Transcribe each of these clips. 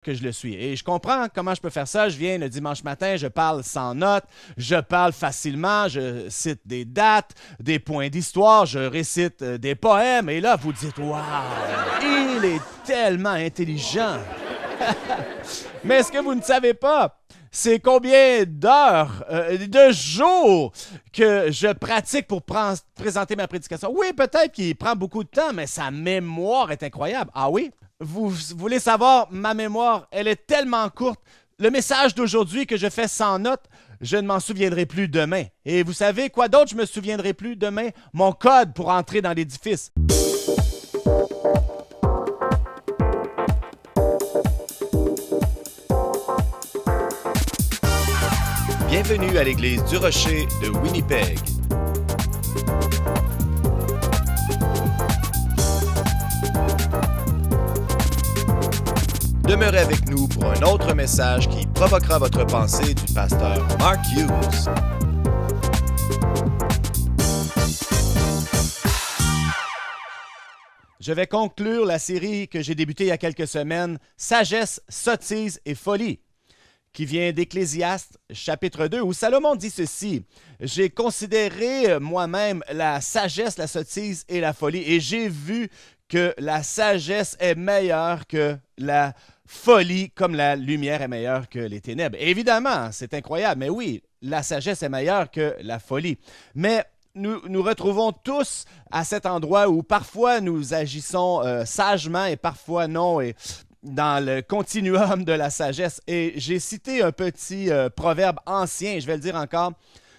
que je le suis. Et je comprends comment je peux faire ça. Je viens le dimanche matin, je parle sans notes, je parle facilement, je cite des dates, des points d'histoire, je récite des poèmes. Et là, vous dites, waouh, il est tellement intelligent. Mais ce que vous ne savez pas, c'est combien d'heures, de jours que je pratique pour présenter ma prédication. Oui, peut-être qu'il prend beaucoup de temps, mais sa mémoire est incroyable. Ah oui? Vous voulez savoir, ma mémoire, elle est tellement courte. Le message d'aujourd'hui que je fais sans notes, je ne m'en souviendrai plus demain. Et vous savez quoi d'autre, je me souviendrai plus demain? Mon code pour entrer dans l'édifice. Bienvenue à l'Église du Rocher de Winnipeg. Demeurez avec nous pour un autre message qui provoquera votre pensée du pasteur Mark Hughes. Je vais conclure la série que j'ai débutée il y a quelques semaines, Sagesse, sottise et folie, qui vient d'Ecclésiaste, chapitre 2, où Salomon dit ceci: « J'ai considéré moi-même la sagesse, la sottise et la folie, et j'ai vu que la sagesse est meilleure que la folie, comme la lumière est meilleure que les ténèbres. » Évidemment, c'est incroyable, mais oui, la sagesse est meilleure que la folie. Mais nous retrouvons tous à cet endroit où parfois nous agissons sagement et parfois non, et dans le continuum de la sagesse. Et j'ai cité un petit proverbe ancien, je vais le dire encore.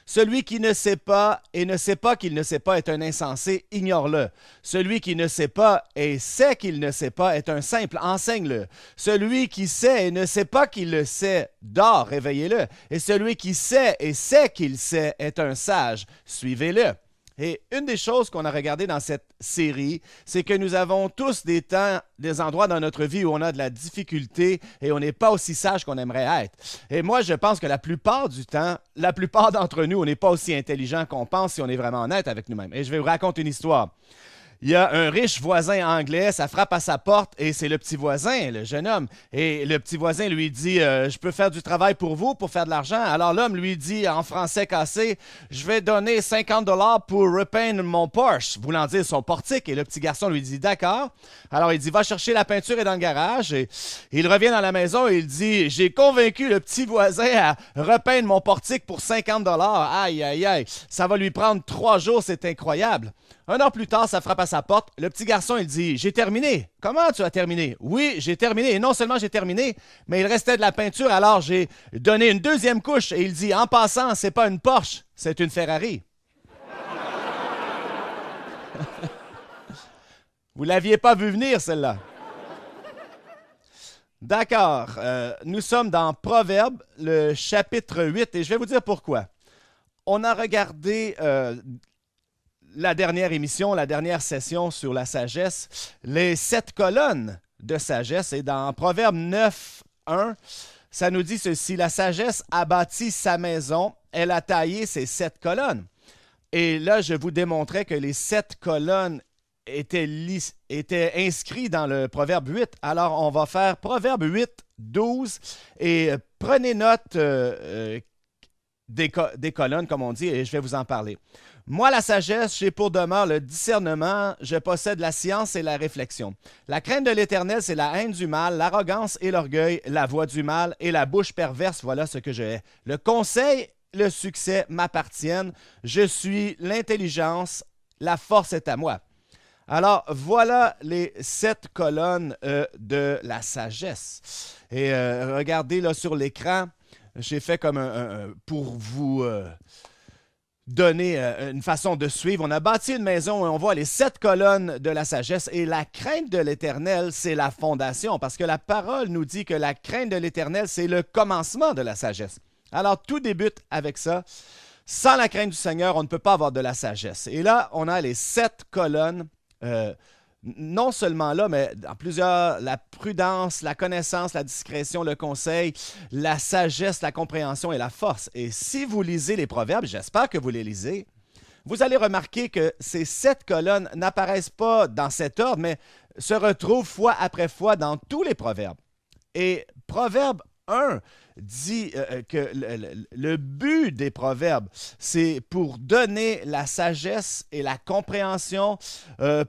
Celui qui ne sait pas et ne sait pas qu'il ne sait pas est un insensé, ignore-le. Celui qui ne sait pas et sait qu'il ne sait pas est un simple, enseigne-le. Celui qui sait et ne sait pas qu'il le sait, dort, réveillez-le. Et celui qui sait et sait qu'il sait est un sage, suivez-le. Et une des choses qu'on a regardées dans cette série, c'est que nous avons tous des temps, des endroits dans notre vie où on a de la difficulté et on n'est pas aussi sage qu'on aimerait être. Et moi, je pense que la plupart du temps, la plupart d'entre nous, on n'est pas aussi intelligent qu'on pense si on est vraiment honnête avec nous-mêmes. Et je vais vous raconter une histoire. Il y a un riche voisin anglais, ça frappe à sa porte et c'est le petit voisin, le jeune homme. Et le petit voisin lui dit je peux faire du travail pour vous, pour faire de l'argent. » Alors l'homme lui dit en français cassé « Je vais donner 50 $ pour repeindre mon Porsche », voulant dire son portique. Et le petit garçon lui dit « D'accord. » Alors il dit « Va chercher la peinture et dans le garage. » Et il revient dans la maison et il dit « J'ai convaincu le petit voisin à repeindre mon portique pour 50 $. Aïe, aïe, aïe. Ça va lui prendre 3 jours, c'est incroyable. » 1 heure plus tard, ça frappe à sa porte. Le petit garçon, il dit « J'ai terminé. »« Comment tu as terminé? »« Oui, j'ai terminé. Et non seulement j'ai terminé, mais il restait de la peinture, alors j'ai donné une deuxième couche. » Et il dit « En passant, c'est pas une Porsche, c'est une Ferrari. » Vous l'aviez pas vu venir, celle-là. D'accord. Nous sommes dans Proverbes, le chapitre 8, et je vais vous dire pourquoi. On a regardé la dernière émission, la dernière session sur la sagesse, les 7 colonnes de sagesse. Et dans Proverbe 9, 1, ça nous dit ceci: « La sagesse a bâti sa maison, elle a taillé ses 7 colonnes. » Et là, je vous démontrais que les 7 colonnes étaient inscrites dans le Proverbe 8. Alors, on va faire Proverbe 8, 12, et prenez note des colonnes, comme on dit, et je vais vous en parler. « Moi, la sagesse, j'ai pour demeure le discernement, je possède la science et la réflexion. La crainte de l'Éternel, c'est la haine du mal, l'arrogance et l'orgueil, la voix du mal et la bouche perverse, voilà ce que je hais. Le conseil, le succès m'appartiennent, je suis l'intelligence, la force est à moi. » Alors, voilà les 7 colonnes de la sagesse. Et regardez là sur l'écran, j'ai fait comme pour vous donner une façon de suivre. On a bâti une maison et on voit les 7 colonnes de la sagesse. Et la crainte de l'Éternel, c'est la fondation, parce que la parole nous dit que la crainte de l'Éternel, c'est le commencement de la sagesse. Alors, tout débute avec ça. Sans la crainte du Seigneur, on ne peut pas avoir de la sagesse. Et là, on a les 7 colonnes. Non seulement là, mais dans plusieurs, la prudence, la connaissance, la discrétion, le conseil, la sagesse, la compréhension et la force. Et si vous lisez les proverbes, j'espère que vous les lisez, vous allez remarquer que ces 7 colonnes n'apparaissent pas dans cet ordre, mais se retrouvent fois après fois dans tous les proverbes. Et Proverbe 1 dit que le but des proverbes, c'est pour donner la sagesse et la compréhension,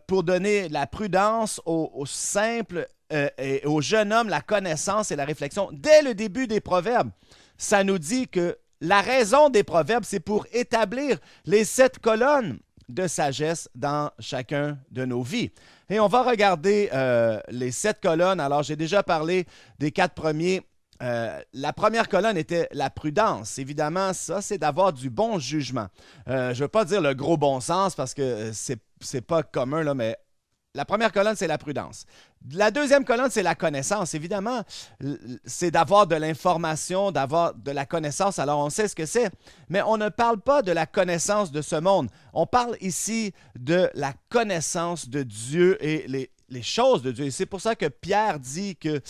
pour donner la prudence aux simples et aux jeunes hommes, la connaissance et la réflexion. Dès le début des proverbes, ça nous dit que la raison des proverbes, c'est pour établir les 7 colonnes de sagesse dans chacun de nos vies. Et on va regarder les 7 colonnes. Alors, j'ai déjà parlé des 4 premiers. La première colonne était la prudence. Évidemment, ça, c'est d'avoir du bon jugement. Je ne veux pas dire le gros bon sens parce que c'est pas commun, là, mais la première colonne, c'est la prudence. La deuxième colonne, c'est la connaissance. Évidemment, c'est d'avoir de l'information, d'avoir de la connaissance. Alors, on sait ce que c'est, mais on ne parle pas de la connaissance de ce monde. On parle ici de la connaissance de Dieu et les choses de Dieu. Et c'est pour ça que Pierre dit que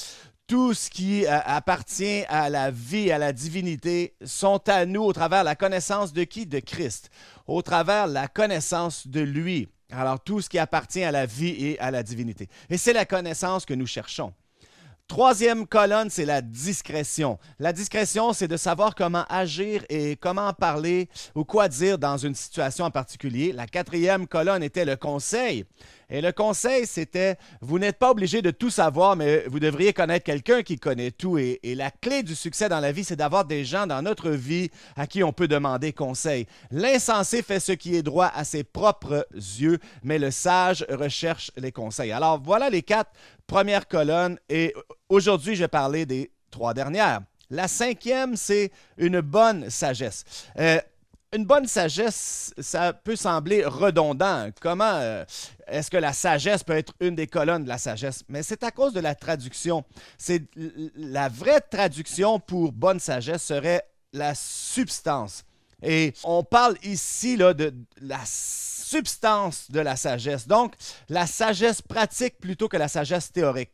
tout ce qui appartient à la vie, à la divinité, sont à nous au travers la connaissance de qui? De Christ. Au travers la connaissance de lui. Alors, tout ce qui appartient à la vie et à la divinité. Et c'est la connaissance que nous cherchons. Troisième colonne, c'est la discrétion. La discrétion, c'est de savoir comment agir et comment parler ou quoi dire dans une situation en particulier. La quatrième colonne était le conseil. Et le conseil, c'était, vous n'êtes pas obligé de tout savoir, mais vous devriez connaître quelqu'un qui connaît tout. Et la clé du succès dans la vie, c'est d'avoir des gens dans notre vie à qui on peut demander conseil. L'insensé fait ce qui est droit à ses propres yeux, mais le sage recherche les conseils. Alors, voilà les 4 premières colonnes. Et aujourd'hui, je vais parler des 3 dernières. La 5e, c'est une bonne sagesse. Une bonne sagesse, ça peut sembler redondant. Comment est-ce que la sagesse peut être une des colonnes de la sagesse? Mais c'est à cause de la traduction. La vraie traduction pour bonne sagesse serait la substance. Et on parle ici là, de la substance de la sagesse. Donc, la sagesse pratique plutôt que la sagesse théorique.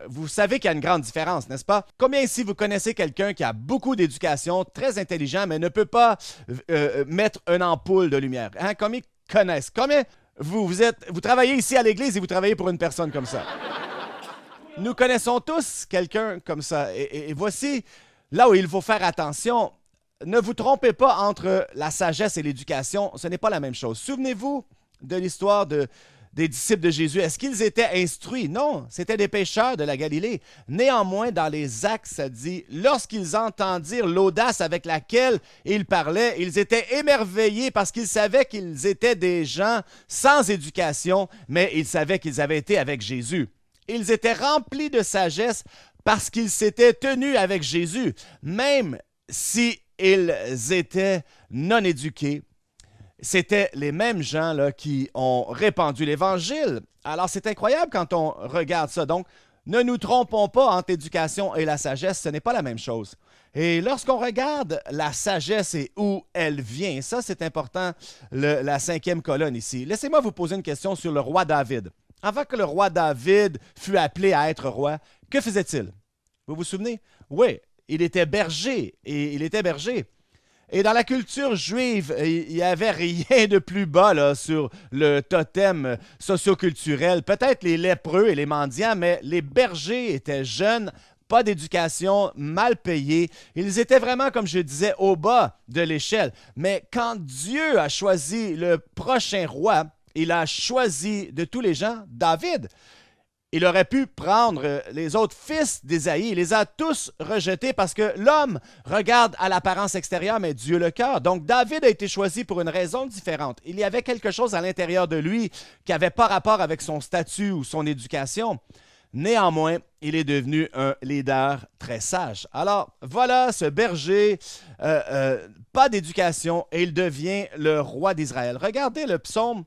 Vous savez qu'il y a une grande différence, n'est-ce pas? Combien ici vous connaissez quelqu'un qui a beaucoup d'éducation, très intelligent, mais ne peut pas mettre une ampoule de lumière? Hein? Combien connaissent? Combien vous travaillez ici à l'église et vous travaillez pour une personne comme ça? Nous connaissons tous quelqu'un comme ça. Et voici là où il faut faire attention. Ne vous trompez pas entre la sagesse et l'éducation. Ce n'est pas la même chose. Souvenez-vous de l'histoire des disciples de Jésus. Est-ce qu'ils étaient instruits? Non, c'étaient des pécheurs de la Galilée. Néanmoins, dans les Actes, ça dit, lorsqu'ils entendirent l'audace avec laquelle il parlait, ils étaient émerveillés parce qu'ils savaient qu'ils étaient des gens sans éducation, mais ils savaient qu'ils avaient été avec Jésus. Ils étaient remplis de sagesse parce qu'ils s'étaient tenus avec Jésus, même si ils étaient non éduqués. C'était les mêmes gens là, qui ont répandu l'Évangile. Alors, c'est incroyable quand on regarde ça. Donc, ne nous trompons pas entre l'éducation et la sagesse, ce n'est pas la même chose. Et lorsqu'on regarde la sagesse et où elle vient, ça, c'est important, la 5e colonne ici. Laissez-moi vous poser une question sur le roi David. Avant que le roi David fût appelé à être roi, que faisait-il? Vous vous souvenez? Oui, il était berger. Et dans la culture juive, il n'y avait rien de plus bas là, sur le totem socioculturel. Peut-être les lépreux et les mendiants, mais les bergers étaient jeunes, pas d'éducation, mal payés. Ils étaient vraiment, comme je disais, au bas de l'échelle. Mais quand Dieu a choisi le prochain roi, il a choisi de tous les gens David. Il aurait pu prendre les autres fils d'Ésaïe. Il les a tous rejetés parce que l'homme regarde à l'apparence extérieure, mais Dieu le cœur. Donc, David a été choisi pour une raison différente. Il y avait quelque chose à l'intérieur de lui qui n'avait pas rapport avec son statut ou son éducation. Néanmoins, il est devenu un leader très sage. Alors, voilà ce berger, pas d'éducation, et il devient le roi d'Israël. Regardez le psaume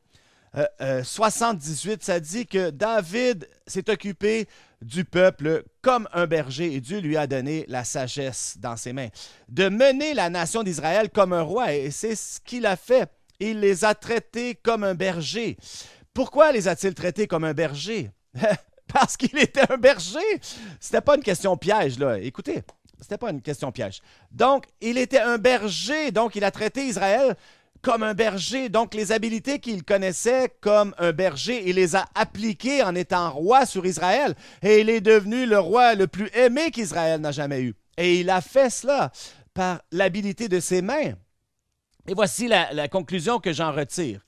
78, ça dit que David s'est occupé du peuple comme un berger et Dieu lui a donné la sagesse dans ses mains. De mener la nation d'Israël comme un roi, et c'est ce qu'il a fait. Il les a traités comme un berger. Pourquoi les a-t-il traités comme un berger? Parce qu'il était un berger. C'était pas une question piège, là. Écoutez, c'était pas une question piège. Donc, il était un berger, donc il a traité Israël comme un berger. Donc, les habiletés qu'il connaissait comme un berger, il les a appliquées en étant roi sur Israël. Et il est devenu le roi le plus aimé qu'Israël n'a jamais eu. Et il a fait cela par l'habilité de ses mains. Et voici la conclusion que j'en retire.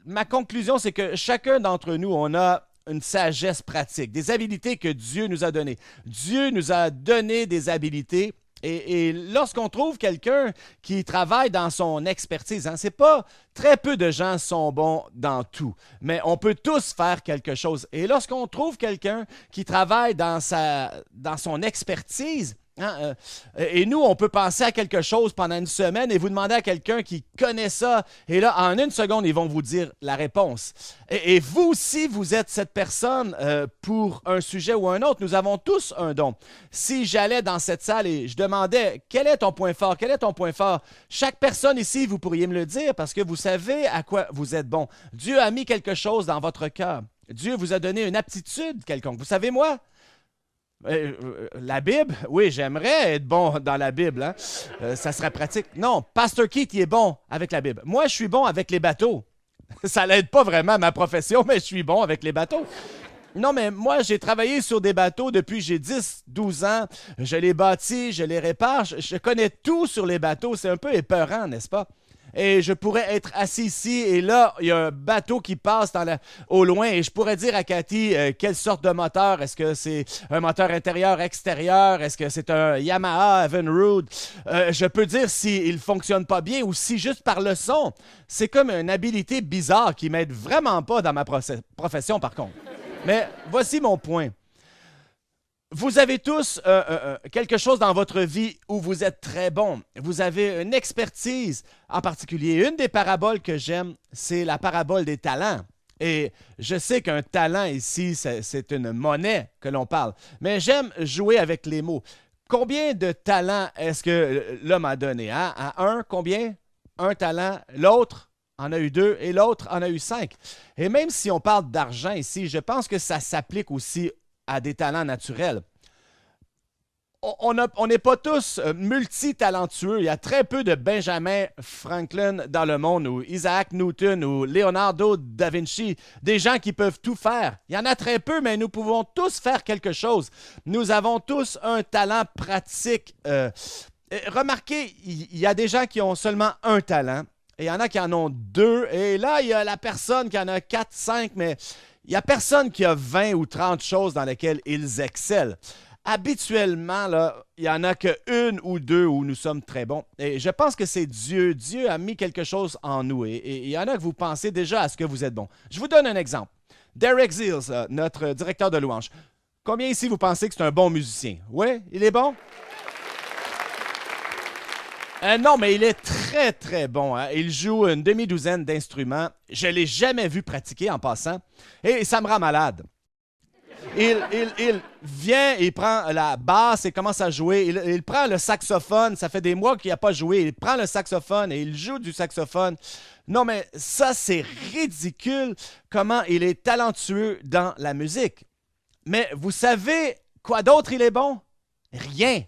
Ma conclusion, c'est que chacun d'entre nous, on a une sagesse pratique, des habiletés que Dieu nous a données. Dieu nous a donné des habiletés. Et lorsqu'on trouve quelqu'un qui travaille dans son expertise, c'est pas très peu de gens sont bons dans tout, mais on peut tous faire quelque chose. Et lorsqu'on trouve quelqu'un qui travaille dans son expertise, et nous, on peut penser à quelque chose pendant une semaine et vous demander à quelqu'un qui connaît ça, et là, en une seconde, ils vont vous dire la réponse. Et vous aussi, vous êtes cette personne pour un sujet ou un autre. Nous avons tous un don. Si j'allais dans cette salle et je demandais quel est ton point fort, quel est ton point fort, chaque personne ici, vous pourriez me le dire parce que vous savez à quoi vous êtes bon. Dieu a mis quelque chose dans votre cœur. Dieu vous a donné une aptitude quelconque. Vous savez, moi, la Bible, oui, j'aimerais être bon dans la Bible, hein? Ça serait pratique. Non, Pasteur Keith, il est bon avec la Bible. Moi, je suis bon avec les bateaux. Ça l'aide pas vraiment à ma profession, mais je suis bon avec les bateaux. Non, mais moi, j'ai travaillé sur des bateaux depuis que j'ai 10, 12 ans. Je les bâtis, je les répare. Je connais tout sur les bateaux. C'est un peu épeurant, n'est-ce pas? Et je pourrais être assis ici et là, il y a un bateau qui passe au loin et je pourrais dire à Cathy quelle sorte de moteur. Est-ce que c'est un moteur intérieur, extérieur? Est-ce que c'est un Yamaha Evinrude? Je peux dire s'il ne fonctionne pas bien ou si juste par le son. C'est comme une habilité bizarre qui m'aide vraiment pas dans ma profession par contre. Mais voici mon point. Vous avez tous quelque chose dans votre vie où vous êtes très bon. Vous avez une expertise en particulier. Une des paraboles que j'aime, c'est la parabole des talents. Et je sais qu'un talent ici, c'est une monnaie que l'on parle. Mais j'aime jouer avec les mots. Combien de talents est-ce que l'homme a donné? Hein? À un, combien? Un talent. L'autre en a eu 2 et l'autre en a eu 5. Et même si on parle d'argent ici, je pense que ça s'applique aussi à des talents naturels. On n'est pas tous multitalentueux. Il y a très peu de Benjamin Franklin dans le monde, ou Isaac Newton, ou Leonardo da Vinci, des gens qui peuvent tout faire. Il y en a très peu, mais nous pouvons tous faire quelque chose. Nous avons tous un talent pratique. Remarquez, il y a des gens qui ont seulement un talent, et il y en a qui en ont 2, et là, il y a la personne qui en a 4, 5, mais il n'y a personne qui a 20 ou 30 choses dans lesquelles ils excellent. Habituellement, là, il n'y en a qu'une ou 2 où nous sommes très bons. Et je pense que c'est Dieu. Dieu a mis quelque chose en nous. Et il y en a que vous pensez déjà à ce que vous êtes bon. Je vous donne un exemple. Derek Zills, notre directeur de louange. Combien ici vous pensez que c'est un bon musicien? Oui, il est bon? Non, mais il est très, très bon. Hein? Il joue une demi-douzaine d'instruments. Je ne l'ai jamais vu pratiquer en passant. Et ça me rend malade. Il vient, il prend la basse et commence à jouer. Il prend le saxophone. Ça fait des mois qu'il n'a pas joué. Il prend le saxophone et il joue du saxophone. Non, mais ça, c'est ridicule comment il est talentueux dans la musique. Mais vous savez quoi d'autre il est bon? Rien.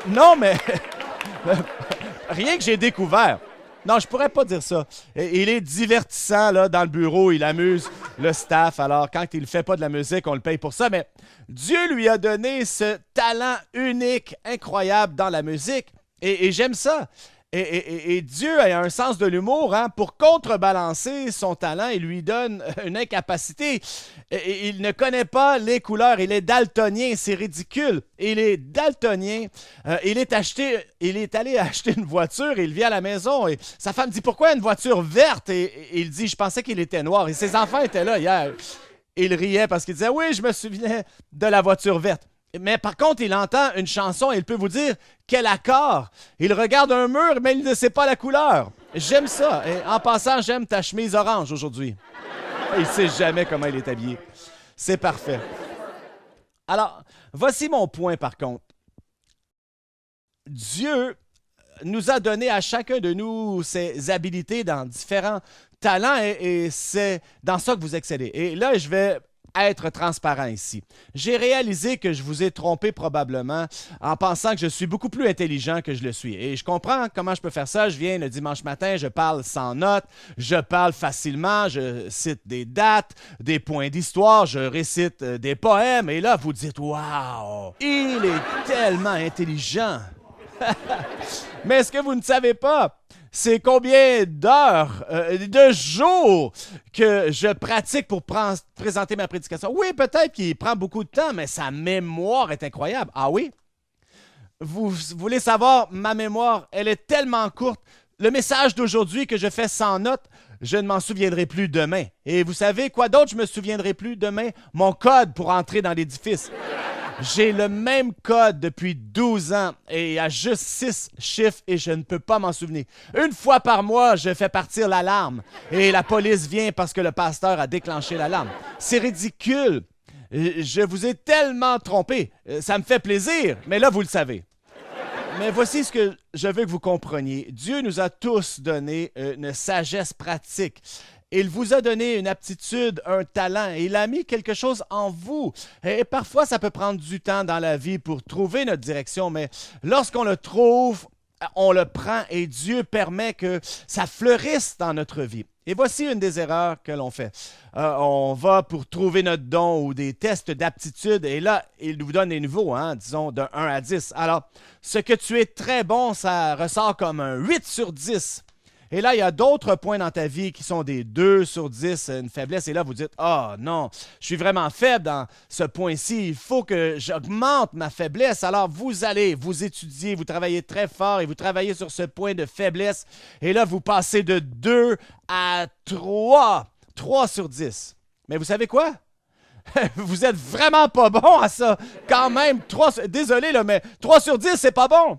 Non, mais rien que j'ai découvert. Non, je pourrais pas dire ça. Il est divertissant là, dans le bureau, il amuse le staff. Alors, quand il ne fait pas de la musique, on le paye pour ça. Mais Dieu lui a donné ce talent unique, incroyable dans la musique. Et j'aime ça. Et Dieu a un sens de l'humour, hein, pour contrebalancer son talent, il lui donne une incapacité. Et il ne connaît pas les couleurs, il est daltonien, c'est ridicule. Il est daltonien, il est allé acheter une voiture, et il vient à la maison et sa femme dit « Pourquoi une voiture verte? » Et il dit « Je pensais qu'il était noir. » Et ses enfants étaient là hier. Il riait parce qu'il disait « Oui, je me souvenais de la voiture verte. » Mais par contre, il entend une chanson et il peut vous dire quel accord. Il regarde un mur, mais il ne sait pas la couleur. J'aime ça. Et en passant, j'aime ta chemise orange aujourd'hui. Il ne sait jamais comment il est habillé. C'est parfait. Alors, voici mon point par contre. Dieu nous a donné à chacun de nous ses habilités dans différents talents et c'est dans ça que vous excellez. Et là, je vais être transparent ici. J'ai réalisé que je vous ai trompé probablement en pensant que je suis beaucoup plus intelligent que je le suis. Et je comprends comment je peux faire ça. Je viens le dimanche matin, je parle sans notes, je parle facilement, je cite des dates, des points d'histoire, je récite des poèmes. Et là, vous dites « Wow, il est tellement intelligent! » Mais ce que vous ne savez pas, c'est combien d'heures, de jours que je pratique pour présenter ma prédication. Oui, peut-être qu'il prend beaucoup de temps, mais sa mémoire est incroyable. Ah oui? Vous voulez savoir, ma mémoire, elle est tellement courte. Le message d'aujourd'hui que je fais sans notes, je ne m'en souviendrai plus demain. Et vous savez quoi d'autre je me souviendrai plus demain? Mon code pour entrer dans l'édifice. J'ai le même code depuis 12 ans et il y a juste 6 chiffres et je ne peux pas m'en souvenir. Une fois par mois, je fais partir l'alarme et la police vient parce que le pasteur a déclenché l'alarme. C'est ridicule. Je vous ai tellement trompé. Ça me fait plaisir, mais là, vous le savez. Mais voici ce que je veux que vous compreniez. Dieu nous a tous donné une sagesse pratique. Il vous a donné une aptitude, un talent. Il a mis quelque chose en vous. Et parfois, ça peut prendre du temps dans la vie pour trouver notre direction, mais lorsqu'on le trouve, on le prend et Dieu permet que ça fleurisse dans notre vie. Et voici une des erreurs que l'on fait. On va pour trouver notre don ou des tests d'aptitude et là, il nous donne des niveaux, disons de 1 à 10. Alors, ce que tu es très bon, ça ressort comme un 8 sur 10. Et là, il y a d'autres points dans ta vie qui sont des 2 sur 10, une faiblesse. Et là, vous dites, « Ah non, je suis vraiment faible dans ce point-ci. Il faut que j'augmente ma faiblesse. » Alors, vous allez, vous étudiez, vous travaillez très fort et vous travaillez sur ce point de faiblesse. Et là, vous passez de 2 à 3. 3 sur 10. Mais vous savez quoi? Vous êtes vraiment pas bon à ça. Quand même, désolé, là, mais 3 sur 10, c'est pas bon.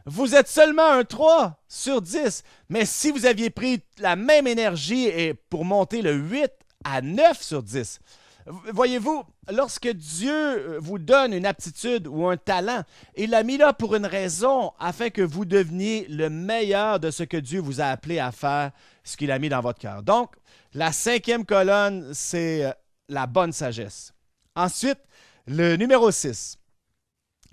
Vous êtes seulement un 3 sur 10. Mais si vous aviez pris la même énergie et pour monter le 8 à 9 sur 10, voyez-vous, lorsque Dieu vous donne une aptitude ou un talent, il l'a mis là pour une raison, afin que vous deveniez le meilleur de ce que Dieu vous a appelé à faire, ce qu'il a mis dans votre cœur. Donc, la 5e colonne, c'est la bonne sagesse. Ensuite, le numéro 6.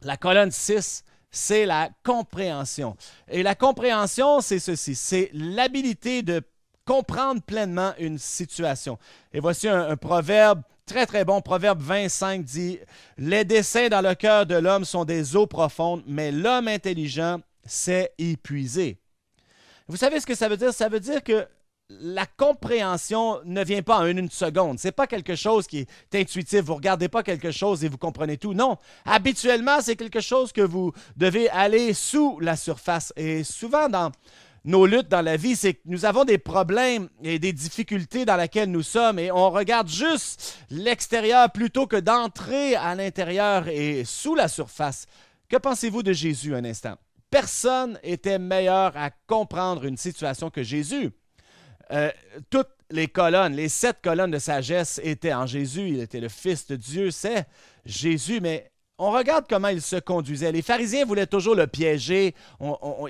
La colonne 6, c'est la compréhension. Et la compréhension, c'est ceci, c'est l'habilité de comprendre pleinement une situation. Et voici un proverbe très, très bon. Proverbe 25 dit « Les desseins dans le cœur de l'homme sont des eaux profondes, mais l'homme intelligent sait épuiser. » Vous savez ce que ça veut dire? Ça veut dire que la compréhension ne vient pas en une seconde. Ce n'est pas quelque chose qui est intuitif. Vous ne regardez pas quelque chose et vous comprenez tout. Non. Habituellement, c'est quelque chose que vous devez aller sous la surface. Et souvent, dans nos luttes dans la vie, c'est que nous avons des problèmes et des difficultés dans lesquelles nous sommes et on regarde juste l'extérieur plutôt que d'entrer à l'intérieur et sous la surface. Que pensez-vous de Jésus un instant? Personne n'était meilleur à comprendre une situation que Jésus. Toutes les colonnes, les 7 colonnes de sagesse étaient en Jésus. Il était le Fils de Dieu, c'est Jésus, mais on regarde comment il se conduisait. Les pharisiens voulaient toujours le piéger.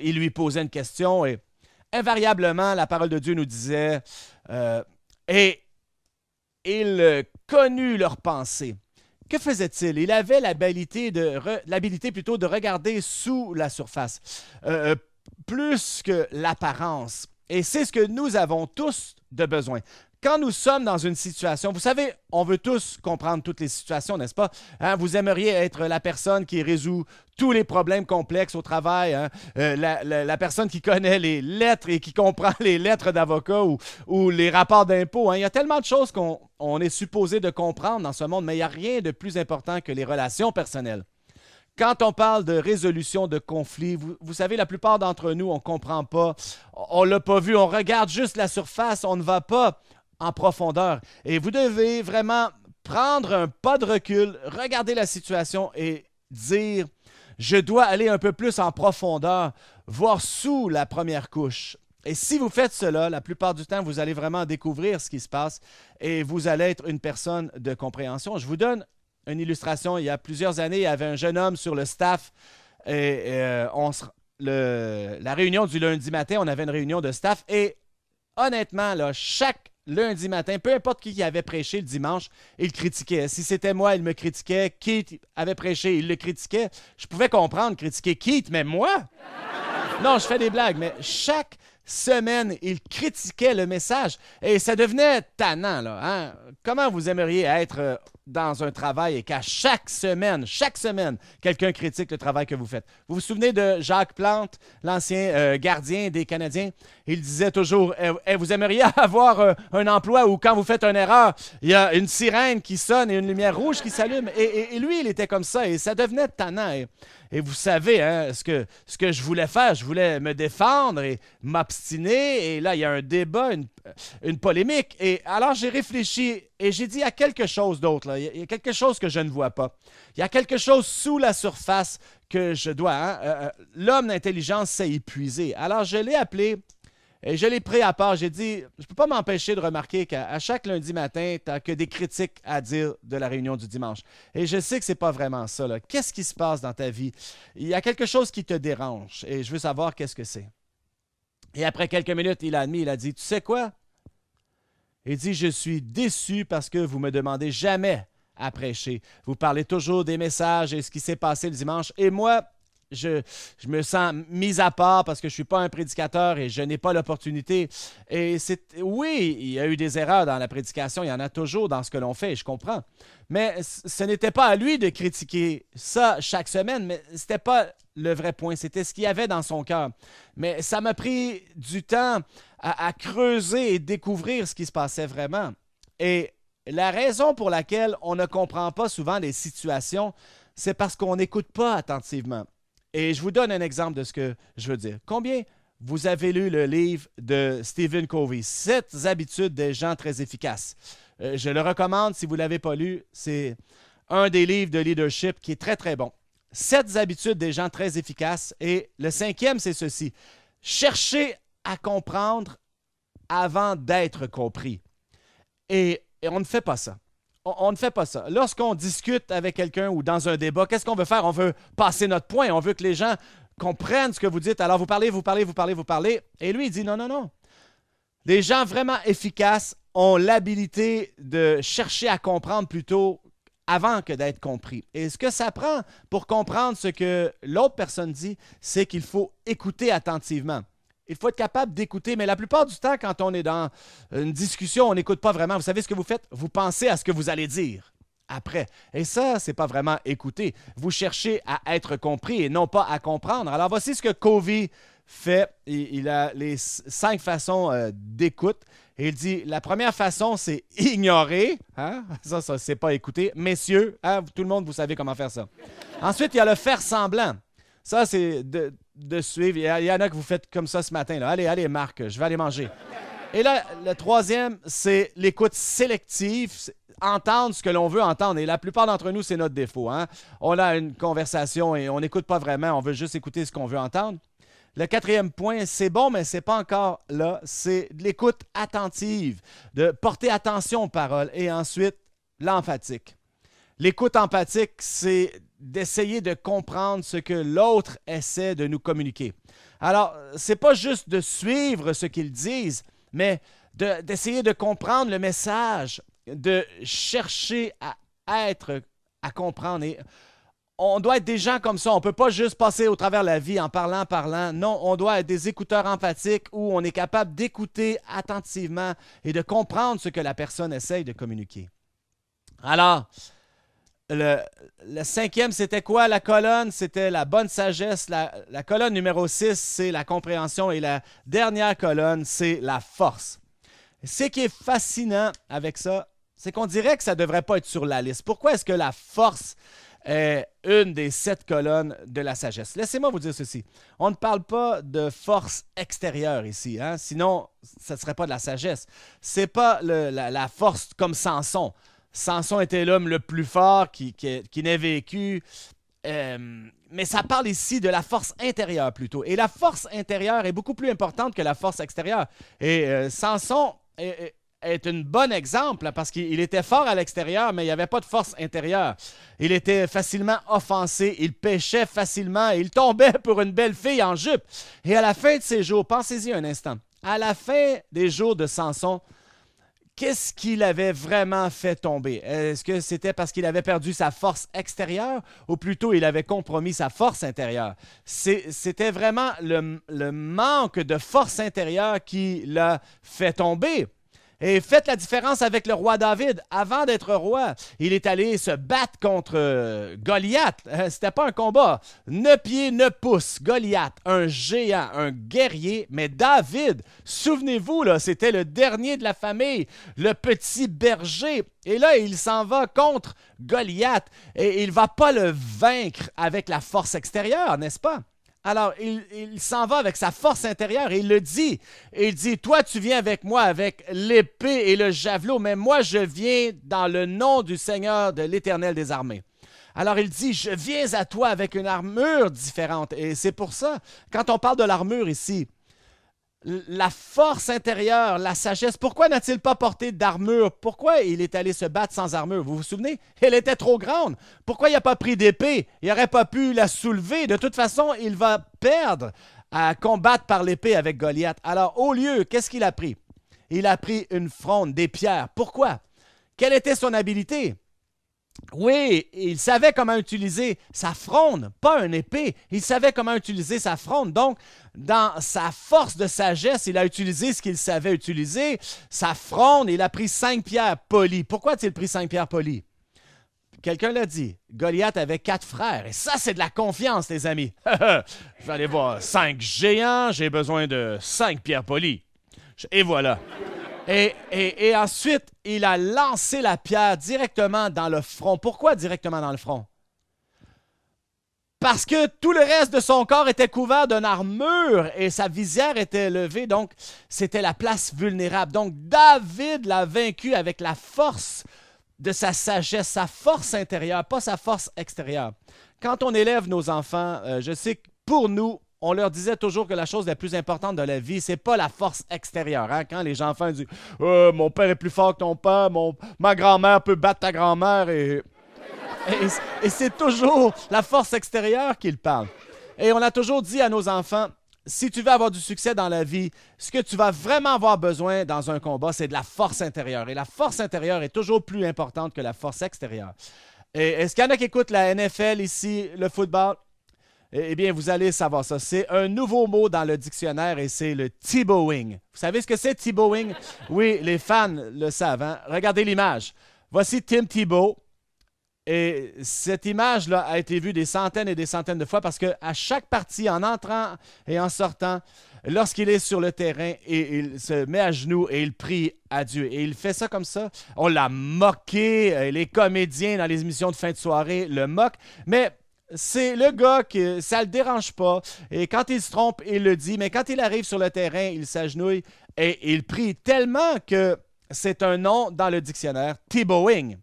Ils lui posaient une question et invariablement, la parole de Dieu nous disait et il connut leurs pensées. Que faisait-il? Il avait l'habilité plutôt de regarder sous la surface, plus que l'apparence. Et c'est ce que nous avons tous de besoin. Quand nous sommes dans une situation, vous savez, on veut tous comprendre toutes les situations, n'est-ce pas? Vous aimeriez être la personne qui résout tous les problèmes complexes au travail, la personne qui connaît les lettres et qui comprend les lettres d'avocat ou les rapports d'impôts. Il y a tellement de choses qu'on est supposé de comprendre dans ce monde, mais il n'y a rien de plus important que les relations personnelles. Quand on parle de résolution de conflits, vous savez, la plupart d'entre nous, on ne comprend pas, on ne l'a pas vu, on regarde juste la surface, on ne va pas en profondeur. Et vous devez vraiment prendre un pas de recul, regarder la situation et dire, je dois aller un peu plus en profondeur, voir sous la première couche. Et si vous faites cela, la plupart du temps, vous allez vraiment découvrir ce qui se passe et vous allez être une personne de compréhension. Je vous donne une illustration. Il y a plusieurs années, il y avait un jeune homme sur le staff et la réunion du lundi matin, on avait une réunion de staff et honnêtement, là, chaque lundi matin, peu importe qui avait prêché le dimanche, il critiquait. Si c'était moi, il me critiquait. Keith avait prêché, il le critiquait. Je pouvais comprendre critiquer Keith, mais moi? Non, je fais des blagues, mais chaque semaine, il critiquait le message et ça devenait tannant, là. Hein? Comment vous aimeriez être dans un travail et qu'à chaque semaine, quelqu'un critique le travail que vous faites? Vous vous souvenez de Jacques Plante, l'ancien gardien des Canadiens? Il disait toujours, vous aimeriez avoir un emploi où quand vous faites une erreur, il y a une sirène qui sonne et une lumière rouge qui s'allume. Et lui, il était comme ça et ça devenait tannant. Et vous savez, hein, ce que je voulais faire, je voulais me défendre et m'obstiner. Et là, il y a un débat, une polémique. Et alors, j'ai réfléchi et j'ai dit, il y a quelque chose d'autre. Là. Il y a quelque chose que je ne vois pas. Il y a quelque chose sous la surface que je dois. Hein? L'homme d'intelligence s'est épuisé. Alors, je l'ai appelé et je l'ai pris à part. J'ai dit, je ne peux pas m'empêcher de remarquer qu'à chaque lundi matin, tu n'as que des critiques à dire de la réunion du dimanche. Et je sais que ce n'est pas vraiment ça. Là. Qu'est-ce qui se passe dans ta vie? Il y a quelque chose qui te dérange et je veux savoir qu'est-ce que c'est. Et après quelques minutes, il a admis, il a dit, tu sais quoi? Il dit, je suis déçu parce que vous ne me demandez jamais à prêcher. Vous parlez toujours des messages et ce qui s'est passé le dimanche. Et moi, je me sens mis à part parce que je ne suis pas un prédicateur et je n'ai pas l'opportunité. Et oui, il y a eu des erreurs dans la prédication, il y en a toujours dans ce que l'on fait, je comprends. Mais ce n'était pas à lui de critiquer ça chaque semaine, mais ce n'était pas le vrai point, c'était ce qu'il y avait dans son cœur. Mais ça m'a pris du temps à creuser et découvrir ce qui se passait vraiment. Et la raison pour laquelle on ne comprend pas souvent les situations, c'est parce qu'on n'écoute pas attentivement. Et je vous donne un exemple de ce que je veux dire. Combien vous avez lu le livre de Stephen Covey, 7 habitudes des gens très efficaces? Je le recommande si vous ne l'avez pas lu. C'est un des livres de leadership qui est très, très bon. 7 habitudes des gens très efficaces. Et le 5e, c'est ceci. Cherchez à comprendre avant d'être compris. Et on ne fait pas ça. On ne fait pas ça. Lorsqu'on discute avec quelqu'un ou dans un débat, qu'est-ce qu'on veut faire? On veut passer notre point. On veut que les gens comprennent ce que vous dites. Alors, vous parlez. Et lui, il dit non, non, non. Les gens vraiment efficaces ont l'habilité de chercher à comprendre plutôt avant que d'être compris. Et ce que ça prend pour comprendre ce que l'autre personne dit, c'est qu'il faut écouter attentivement. Il faut être capable d'écouter, mais la plupart du temps, quand on est dans une discussion, on n'écoute pas vraiment. Vous savez ce que vous faites? Vous pensez à ce que vous allez dire après. Et ça, ce n'est pas vraiment écouter. Vous cherchez à être compris et non pas à comprendre. Alors, voici ce que Covey fait. Il a les 5 façons d'écoute. Et il dit, la première façon, c'est ignorer. Hein? Ça, c'est pas écouter. Messieurs, hein? Tout le monde, vous savez comment faire ça. Ensuite, il y a le faire semblant. Ça, c'est de suivre. Il y en a que vous faites comme ça ce matin. Là. Allez, Marc, je vais aller manger. Et là, le troisième, c'est l'écoute sélective, entendre ce que l'on veut entendre. Et la plupart d'entre nous, c'est notre défaut. Hein? On a une conversation et on n'écoute pas vraiment. On veut juste écouter ce qu'on veut entendre. Le 4e point, c'est bon, mais ce n'est pas encore là. C'est de l'écoute attentive, de porter attention aux paroles. Et ensuite, l'emphatique. L'écoute empathique, c'est d'essayer de comprendre ce que l'autre essaie de nous communiquer. Alors, ce n'est pas juste de suivre ce qu'ils disent, mais d'essayer de comprendre le message, de chercher à comprendre. Et on doit être des gens comme ça. On ne peut pas juste passer au travers de la vie en parlant. Non, on doit être des écouteurs empathiques où on est capable d'écouter attentivement et de comprendre ce que la personne essaye de communiquer. Alors, le 5e, c'était quoi la colonne? C'était la bonne sagesse. La colonne numéro 6, c'est la compréhension. Et la dernière colonne, c'est la force. Ce qui est fascinant avec ça, c'est qu'on dirait que ça ne devrait pas être sur la liste. Pourquoi est-ce que la force est une des 7 colonnes de la sagesse? Laissez-moi vous dire ceci. On ne parle pas de force extérieure ici. Hein? Sinon, ça ne serait pas de la sagesse. Ce n'est pas la force comme Samson. Samson était l'homme le plus fort qui n'ait vécu. Mais ça parle ici de la force intérieure plutôt. Et la force intérieure est beaucoup plus importante que la force extérieure. Et Samson est un bon exemple parce qu'il était fort à l'extérieur, mais il n'y avait pas de force intérieure. Il était facilement offensé, il péchait facilement, il tombait pour une belle fille en jupe. Et à la fin de ses jours, pensez-y un instant, à la fin des jours de Samson, qu'est-ce qui l'avait vraiment fait tomber? Est-ce que c'était parce qu'il avait perdu sa force extérieure ou plutôt il avait compromis sa force intérieure? C'était vraiment le manque de force intérieure qui l'a fait tomber. Et faites la différence avec le roi David. Avant d'être roi, il est allé se battre contre Goliath. C'était pas un combat. 9 pieds, 9 pouces. Goliath, un géant, un guerrier. Mais David, souvenez-vous, là, c'était le dernier de la famille, le petit berger. Et là, il s'en va contre Goliath. Et il ne va pas le vaincre avec la force extérieure, n'est-ce pas? Alors, il s'en va avec sa force intérieure et il le dit. Il dit, toi, tu viens avec moi avec l'épée et le javelot, mais moi, je viens dans le nom du Seigneur de l'Éternel des armées. Alors, il dit, je viens à toi avec une armure différente. Et c'est pour ça, quand on parle de l'armure ici, la force intérieure, la sagesse. Pourquoi n'a-t-il pas porté d'armure? Pourquoi il est allé se battre sans armure? Vous vous souvenez? Elle était trop grande. Pourquoi il n'a pas pris d'épée? Il n'aurait pas pu la soulever. De toute façon, il va perdre à combattre par l'épée avec Goliath. Alors, au lieu, qu'est-ce qu'il a pris? Il a pris une fronde, des pierres. Pourquoi? Quelle était son habileté? Oui, il savait comment utiliser sa fronde, pas une épée. Il savait comment utiliser sa fronde. Donc, dans sa force de sagesse, il a utilisé ce qu'il savait utiliser. Sa fronde, il a pris 5 pierres polies. Pourquoi a-t-il pris 5 pierres polies? Quelqu'un l'a dit. Goliath avait 4 frères. Et ça, c'est de la confiance, les amis. Je vais aller voir 5 géants. J'ai besoin de 5 pierres polies. Et voilà. Et ensuite, il a lancé la pierre directement dans le front. Pourquoi directement dans le front? Parce que tout le reste de son corps était couvert d'une armure et sa visière était levée, donc c'était la place vulnérable. Donc David l'a vaincu avec la force de sa sagesse, sa force intérieure, pas sa force extérieure. Quand on élève nos enfants, je sais que pour nous, on leur disait toujours que la chose la plus importante de la vie, c'est pas la force extérieure. Hein? Quand les enfants disent « Mon père est plus fort que ton père, ma grand-mère peut battre ta grand-mère. » Et c'est toujours la force extérieure qu'ils parlent. Et on a toujours dit à nos enfants, si tu veux avoir du succès dans la vie, ce que tu vas vraiment avoir besoin dans un combat, c'est de la force intérieure. Et la force intérieure est toujours plus importante que la force extérieure. Et est-ce qu'il y en a qui écoutent la NFL ici, le football? Eh bien, vous allez savoir ça. C'est un nouveau mot dans le dictionnaire et c'est le Tebowing. Vous savez ce que c'est, Tebowing? Oui, les fans le savent. Hein? Regardez l'image. Voici Tim Tebow. Et cette image-là a été vue des centaines et des centaines de fois parce qu'à chaque partie, en entrant et en sortant, lorsqu'il est sur le terrain, et il se met à genoux et il prie à Dieu. Et il fait ça comme ça. On l'a moqué. Les comédiens dans les émissions de fin de soirée le moquent. Mais c'est le gars que ça le dérange pas. Et quand il se trompe, il le dit. Mais quand il arrive sur le terrain, il s'agenouille et il prie tellement que c'est un nom dans le dictionnaire, Tebowing.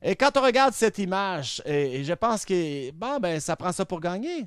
Et quand on regarde cette image, et je pense que ça prend ça pour gagner,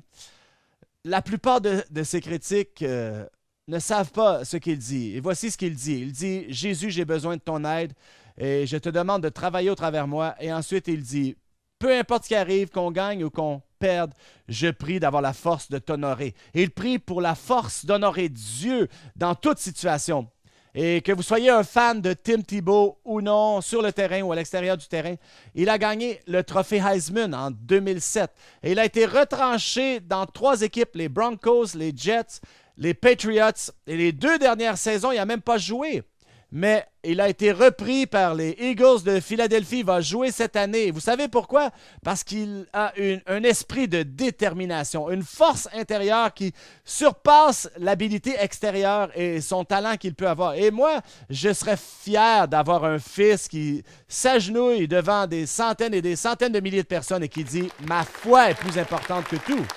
la plupart de ces critiques ne savent pas ce qu'il dit. Et voici ce qu'il dit. Il dit, « Jésus, j'ai besoin de ton aide et je te demande de travailler au travers de moi. » Et ensuite, il dit, « Peu importe ce qui arrive, qu'on gagne ou qu'on perde, je prie d'avoir la force de t'honorer. » Et il prie pour la force d'honorer Dieu dans toute situation. Et que vous soyez un fan de Tim Tebow ou non, sur le terrain ou à l'extérieur du terrain, il a gagné le trophée Heisman en 2007. Et il a été retranché dans 3 équipes, les Broncos, les Jets, les Patriots. Et les 2 dernières saisons, il n'a même pas joué. Mais il a été repris par les Eagles de Philadelphie. Il va jouer cette année. Et vous savez pourquoi? Parce qu'il a un esprit de détermination, une force intérieure qui surpasse l'habilité extérieure et son talent qu'il peut avoir. Et moi, je serais fier d'avoir un fils qui s'agenouille devant des centaines et des centaines de milliers de personnes et qui dit « Ma foi est plus importante que tout. »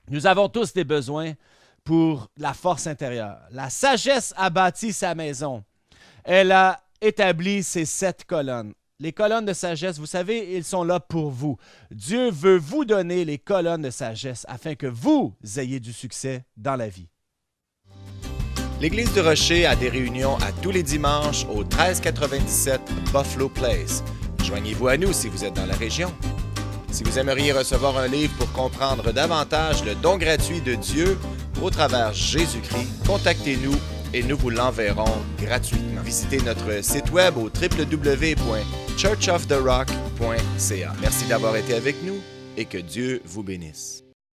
Nous avons tous des besoins pour la force intérieure. La sagesse a bâti sa maison. Elle a établi ses 7 colonnes. Les colonnes de sagesse, vous savez, ils sont là pour vous. Dieu veut vous donner les colonnes de sagesse afin que vous ayez du succès dans la vie. L'Église du Rocher a des réunions à tous les dimanches au 1397 Buffalo Place. Joignez-vous à nous si vous êtes dans la région. Si vous aimeriez recevoir un livre pour comprendre davantage le don gratuit de Dieu au travers Jésus-Christ, contactez-nous et nous vous l'enverrons gratuitement. Visitez notre site web au www.churchoftherock.ca. Merci d'avoir été avec nous et que Dieu vous bénisse.